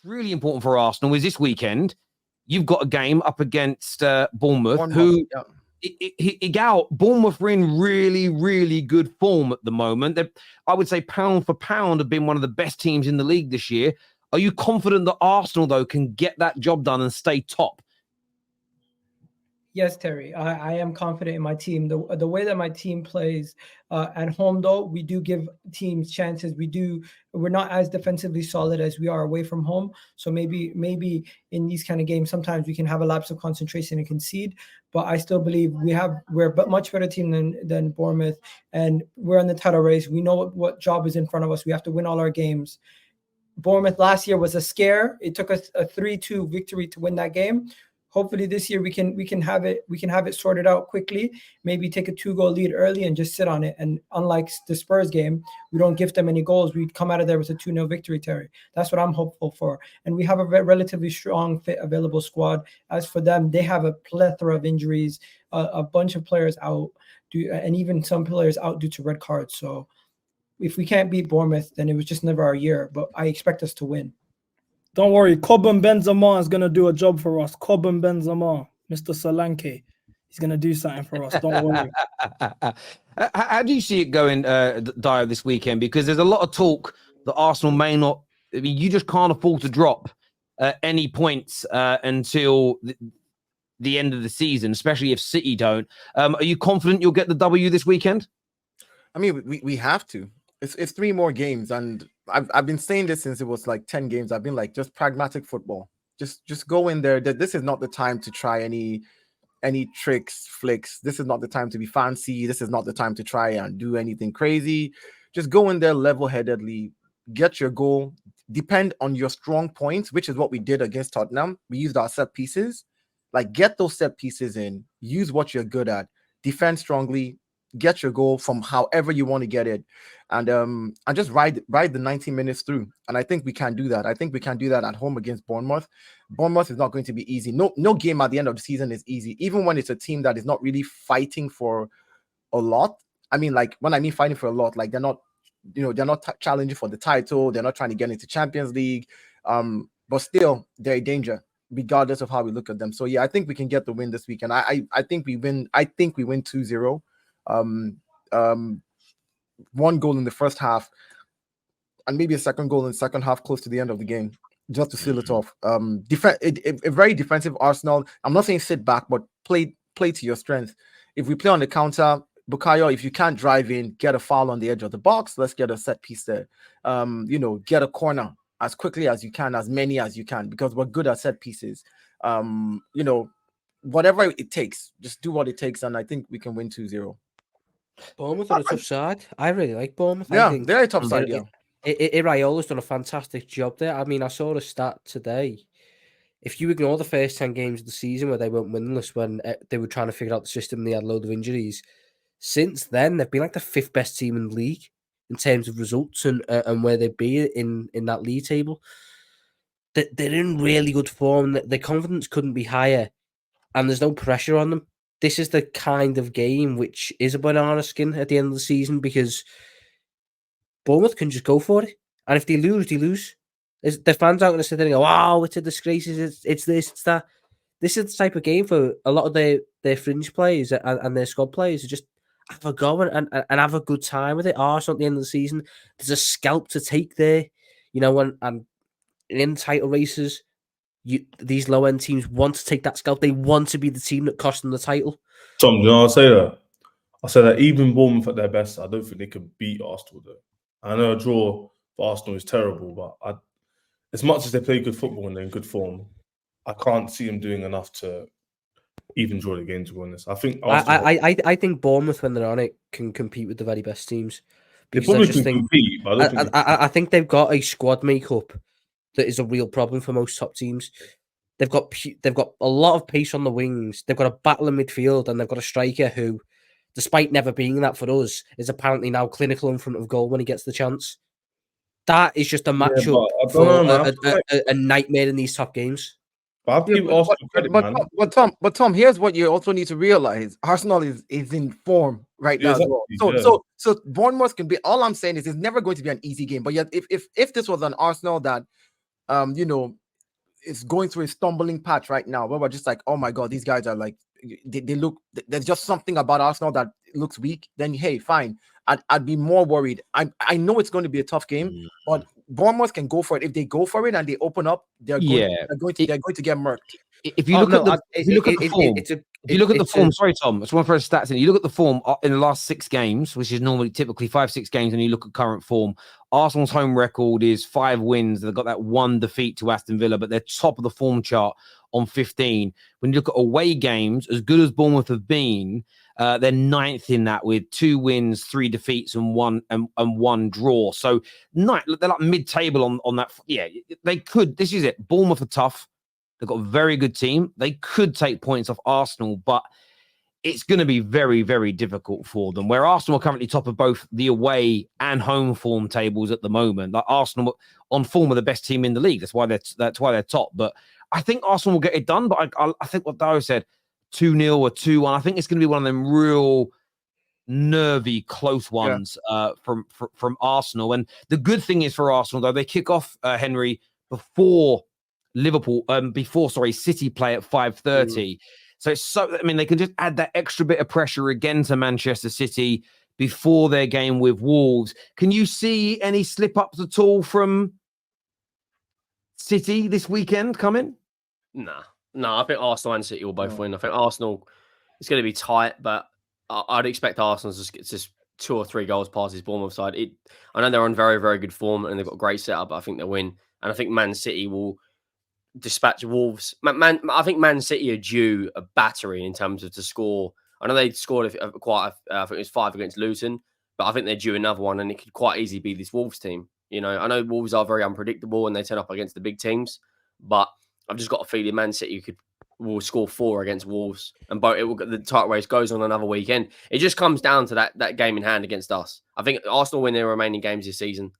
really important for Arsenal is this weekend. You've got a game up against Bournemouth, Bournemouth are in really, really good form at the moment. I would say pound for pound have been one of the best teams in the league this year. Are you confident that Arsenal, though, can get that job done and stay top? Yes, Terry, I am confident in my team. The way that my team plays at home, though, we do give teams chances. We're not as defensively solid as we are away from home. So maybe in these kind of games, sometimes we can have a lapse of concentration and concede. But I still believe we're a much better team than Bournemouth, and we're in the title race. We know what job is in front of us. We have to win all our games. Bournemouth last year was a scare. It took us a 3-2 victory to win that game. Hopefully this year we can have it sorted out quickly. Maybe take a 2-goal lead early and just sit on it. And unlike the Spurs game, we don't give them any goals. We come out of there with a 2-0 victory, Terry. That's what I'm hopeful for. And we have a relatively strong, fit, available squad. As for them, they have a plethora of injuries, a bunch of players out, and even some players out due to red cards. So if we can't beat Bournemouth, then it was just never our year. But I expect us to win. Don't worry, Cobham Benzema is going to do a job for us. Cobham Benzema, Mr. Solanke, he's going to do something for us. Don't worry. How do you see it going, Dio, this weekend? Because there's a lot of talk that Arsenal may not... I mean, you just can't afford to drop any points until the end of the season, especially if City don't. Are you confident you'll get the W this weekend? I mean, we have to. It's 3 more games, and I've been saying this since it was like 10 games. I've been like, just pragmatic football. Just go in there. This is not the time to try any tricks, flicks. This is not the time to be fancy. This is not the time to try and do anything crazy. Just go in there level-headedly, get your goal, depend on your strong points, which is what we did against Tottenham. We used our set pieces. Like, get those set pieces in, use what you're good at, defend strongly, get your goal from however you want to get it, and just ride the 90 minutes through. And I think we can do that. I think we can do that at home against Bournemouth. Bournemouth is not going to be easy. No game at the end of the season is easy, even when it's a team that is not really fighting for a lot. I mean, like, when I mean fighting for a lot, like, they're not challenging for the title. They're not trying to get into Champions League. But still, they're a danger, regardless of how we look at them. So yeah, I think we can get the win this weekend. I think we win. I think we win 2-0. 1 goal in the first half, and maybe a second goal in the second half, close to the end of the game, just to seal it off. A very defensive Arsenal. I'm not saying sit back, but play to your strength. If we play on the counter, Bukayo, if you can't drive in, get a foul on the edge of the box. Let's get a set piece there. Get a corner as quickly as you can, as many as you can, because we're good at set pieces. Whatever it takes, just do what it takes, and I think we can win 2-0. Bournemouth are a tough side. I really like Bournemouth. Yeah, I think they're a tough side, yeah. Iraiola's done a fantastic job there. I mean, I saw a stat today. If you ignore the first 10 games of the season where they weren't winless, when they were trying to figure out the system and they had a load of injuries, since then, they've been like the 5th best team in the league in terms of results and where they'd be in that league table. They're in really good form. Their confidence couldn't be higher, and there's no pressure on them. This is the kind of game which is a banana skin at the end of the season, because Bournemouth can just go for it. And if they lose, they lose. The fans aren't going to sit there and go, wow, it's a disgrace, it's this, it's that. This is the type of game for a lot of their fringe players and their squad players to just have a go and have a good time with it. Arsenal at the end of the season, there's a scalp to take there, and in title races, these low-end teams want to take that scalp. They want to be the team that cost them the title. Tom, I'll say that even Bournemouth at their best, I don't think they can beat Arsenal, though. I know a draw for Arsenal is terrible, but as much as they play good football and they're in good form, I can't see them doing enough to even draw the game, to be honest. I think I think Bournemouth, when they're on it, can compete with the very best teams. They probably can compete, but I think they've got a squad makeup that is a real problem for most top teams. They've got a lot of pace on the wings. They've got a battle in midfield, and they've got a striker who, despite never being that for us, is apparently now clinical in front of goal when he gets the chance. That is just a matchup for a nightmare in these top games. But Tom, here's what you also need to realize: Arsenal is in form right now. So Bournemouth can be. All I'm saying is, it's never going to be an easy game. But yet, if this was an Arsenal that you know, is going through a stumbling patch right now, where we're just like, oh my god, these guys are like, they look. There's just something about Arsenal that looks weak. Then hey, fine, I'd be more worried. I know it's going to be a tough game, but Bournemouth can go for it. If they go for it and they open up, they're going to get murked. If you look at the form, if you look at the form, sorry, Tom, I just want to throw stats in. You look at the form in the last 6 games, which is normally typically 5-6 games, and you look at current form. Arsenal's home record is 5 wins. They've got that 1 defeat to Aston Villa, but they're top of the form chart on 15. When you look at away games, as good as Bournemouth have been, they're 9th in that with 2 wins, 3 defeats, and one draw. So they're like mid-table on that. Yeah, they could. This is it. Bournemouth are tough. They've got a very good team. They could take points off Arsenal, but it's going to be very, very difficult for them. Where Arsenal are currently top of both the away and home form tables at the moment. Like Arsenal on form are the best team in the league. That's why they're top. But I think Arsenal will get it done. But I think what Dio said, 2-0 or 2-1. I think it's going to be one of them real nervy, close ones from Arsenal. And the good thing is for Arsenal, though, they kick off Henry before City play at 5:30. So they can just add that extra bit of pressure again to Manchester City before their game with Wolves. Can you see any slip-ups at all from City this weekend coming? No, I think Arsenal and City will both win. I think Arsenal, it's going to be tight, but I'd expect Arsenal to get just 2 or 3 goals past his Bournemouth side. I know they're on very, very good form and they've got a great setup, but I think they'll win. And I think Man City will dispatch Wolves. I think Man City are due a battery in terms of to score. I know they scored I think it was 5 against Luton, but I think they're due another one, and it could quite easily be this Wolves team. You know, I know Wolves are very unpredictable and they turn up against the big teams, but I've just got a feeling Man City will score 4 against Wolves, and the title race goes on another weekend. It just comes down to that game in hand against us. I think Arsenal win their remaining games this season,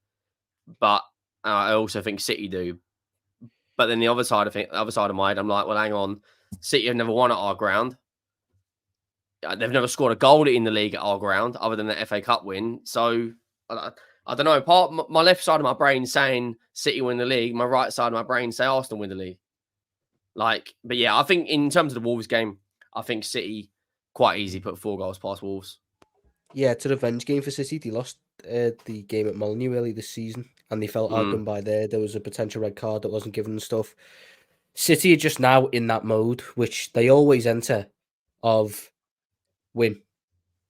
but I also think City do. But then the other side of my head, I'm like, well, hang on. City have never won at our ground. They've never scored a goal in the league at our ground, other than the FA Cup win. So I don't know. My left side of my brain saying City win the league. My right side of my brain say Arsenal win the league. But yeah, I think in terms of the Wolves game, I think City quite easy put 4 goals past Wolves. Yeah, it's a revenge game for City. They lost the game at Molineux early this season, and they felt outdone by there. There was a potential red card that wasn't given and stuff. City are just now in that mode, which they always enter, of win.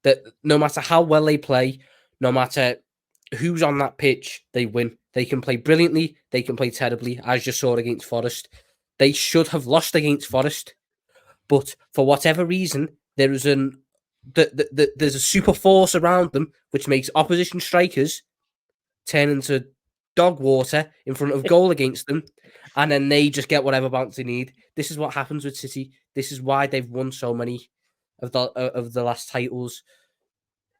That no matter how well they play, no matter who's on that pitch, they win. They can play brilliantly, they can play terribly, as you saw against Forest. They should have lost against Forest, but for whatever reason, there's a super force around them, which makes opposition strikers turn into dog water in front of goal against them, and then they just get whatever bounce they need. This is what happens with City. This is why they've won so many of the last titles,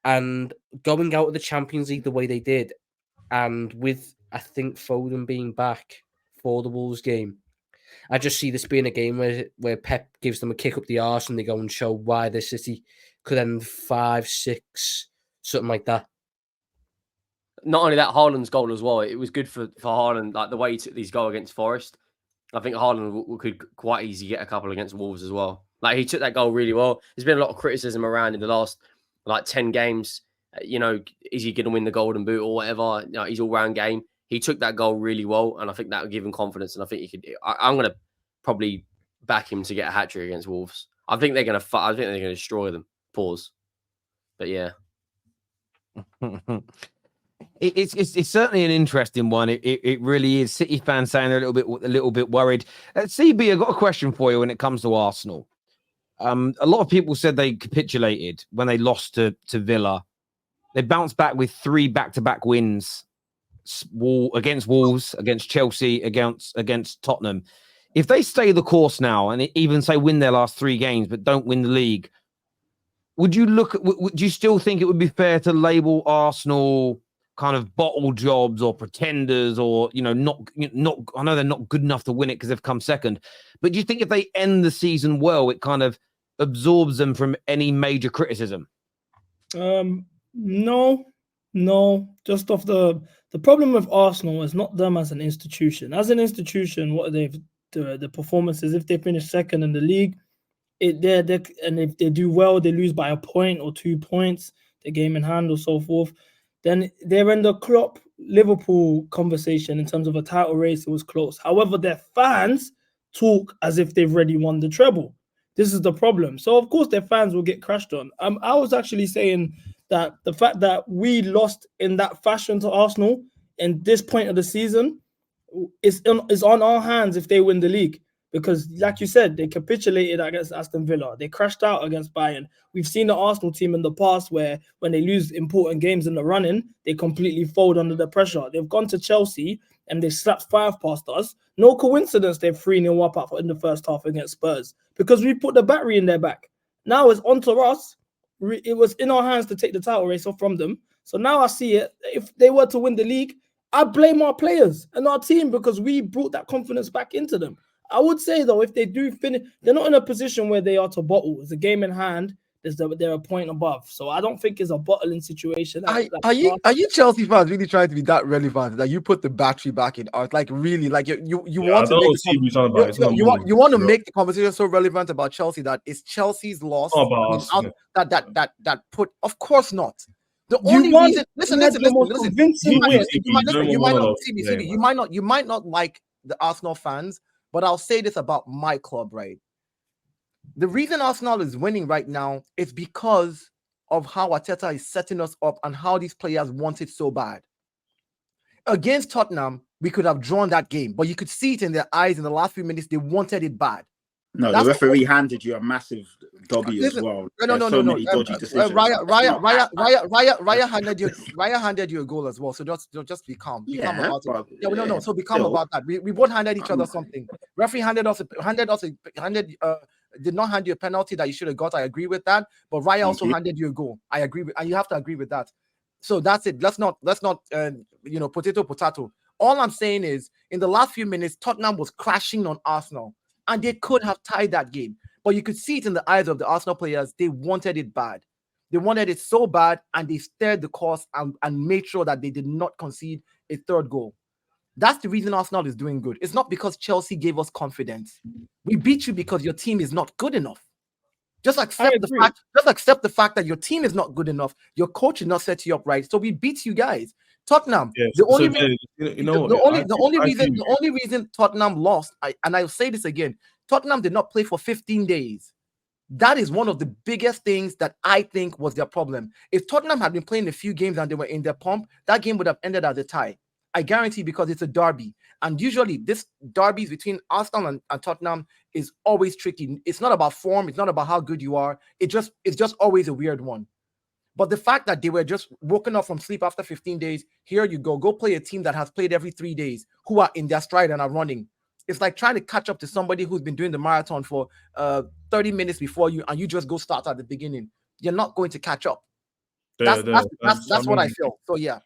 and going out of the Champions League the way they did, and with I think Foden being back for the Wolves game, I just see this being a game where Pep gives them a kick up the arse and they go and show why the City could end 5-6, something like that. Not only that, Haaland's goal as well. It was good for Haaland, like the way he took these goal against Forest. I think Haaland could quite easily get a couple against Wolves as well. Like, he took that goal really well. There's been a lot of criticism around in the last 10 games. You know, is he going to win the Golden Boot or whatever? You know, his all-round game. He took that goal really well, and I think that would give him confidence. And I think he could. I'm going to probably back him to get a hat trick against Wolves. I think they're going to destroy them. Pause. But yeah. It's certainly an interesting one. It really is. City fans saying they're a little bit worried. CB, I've got a question for you when it comes to Arsenal. A lot of people said they capitulated when they lost to Villa. They bounced back with 3 back-to-back wins against Wolves, against Chelsea, against Tottenham. If they stay the course now and even say win their last 3 games but don't win the league, would you still think it would be fair to label Arsenal kind of bottle jobs or pretenders, or not? I know they're not good enough to win it because they've come second, but do you think if they end the season well, it kind of absorbs them from any major criticism? No, No, just off the problem with Arsenal is not them as an institution. As an institution, what they've the performances, if they finish second in the league, they and if they do well, they lose by a point or 2 points, the game in hand or so forth, then they're in the Klopp Liverpool conversation in terms of a title race. It was close. However, their fans talk as if they've already won the treble. This is the problem. So of course their fans will get crashed on. I was actually saying that the fact that we lost in that fashion to Arsenal in this point of the season is on our hands if they win the league. Because, like you said, they capitulated against Aston Villa. They crashed out against Bayern. We've seen the Arsenal team in the past where when they lose important games in the running, they completely fold under the pressure. They've gone to Chelsea and they slapped 5 past us. No coincidence they're 3-0 up in the first half against Spurs because we put the battery in their back. Now it's on to us. It was in our hands to take the title race off from them. So now I see it. If they were to win the league, I blame our players and our team because we brought that confidence back into them. I would say, though, if they do finish, they're not in a position where they are to bottle. It's a game in hand. They're a point above. So I don't think it's a bottling situation. Are you Chelsea fans really trying to be that relevant that you put the battery back in art? Like really, like you want to make you want to make the conversation so relevant about Chelsea that it's Chelsea's loss. That put, of course not. The only reason, listen. You might not like the Arsenal fans, but I'll say this about my club, right? The reason Arsenal is winning right now is because of how Arteta is setting us up and how these players want it so bad. Against Tottenham, we could have drawn that game, but you could see it in their eyes in the last few minutes. They wanted it bad. No, the referee handed you a massive W as well. No. Raya handed you a goal as well. So just be calm. Be calm about it. So be calm about that. We both handed each other something. Referee did not hand you a penalty that you should have got. I agree with that. But Raya also handed you a goal. I agree with, and you have to agree with that. So that's it. Let's not potato. All I'm saying is, in the last few minutes, Tottenham was crashing on Arsenal. And they could have tied that game. But you could see it in the eyes of the Arsenal players. They wanted it bad. They wanted it so bad, and they steered the course and made sure that they did not concede a third goal. That's the reason Arsenal is doing good. It's not because Chelsea gave us confidence. We beat you because your team is not good enough. Just accept the fact that your team is not good enough. Your coach did not set you up right. So we beat you guys. Tottenham. The only reason Tottenham lost, and I'll say this again, Tottenham did not play for 15 days. That is one of the biggest things that I think was their problem. If Tottenham had been playing a few games and they were in their pump, that game would have ended as a tie. I guarantee, because it's a derby. And usually this derbies between Arsenal and Tottenham is always tricky. It's not about form. It's not about how good you are. It's just always a weird one. But the fact that they were just woken up from sleep after 15 days, here you go play a team that has played every 3 days, who are in their stride and are running. It's like trying to catch up to somebody who's been doing the marathon for 30 minutes before you, and you just go start at the beginning. You're not going to catch up. That's what I feel. So yeah.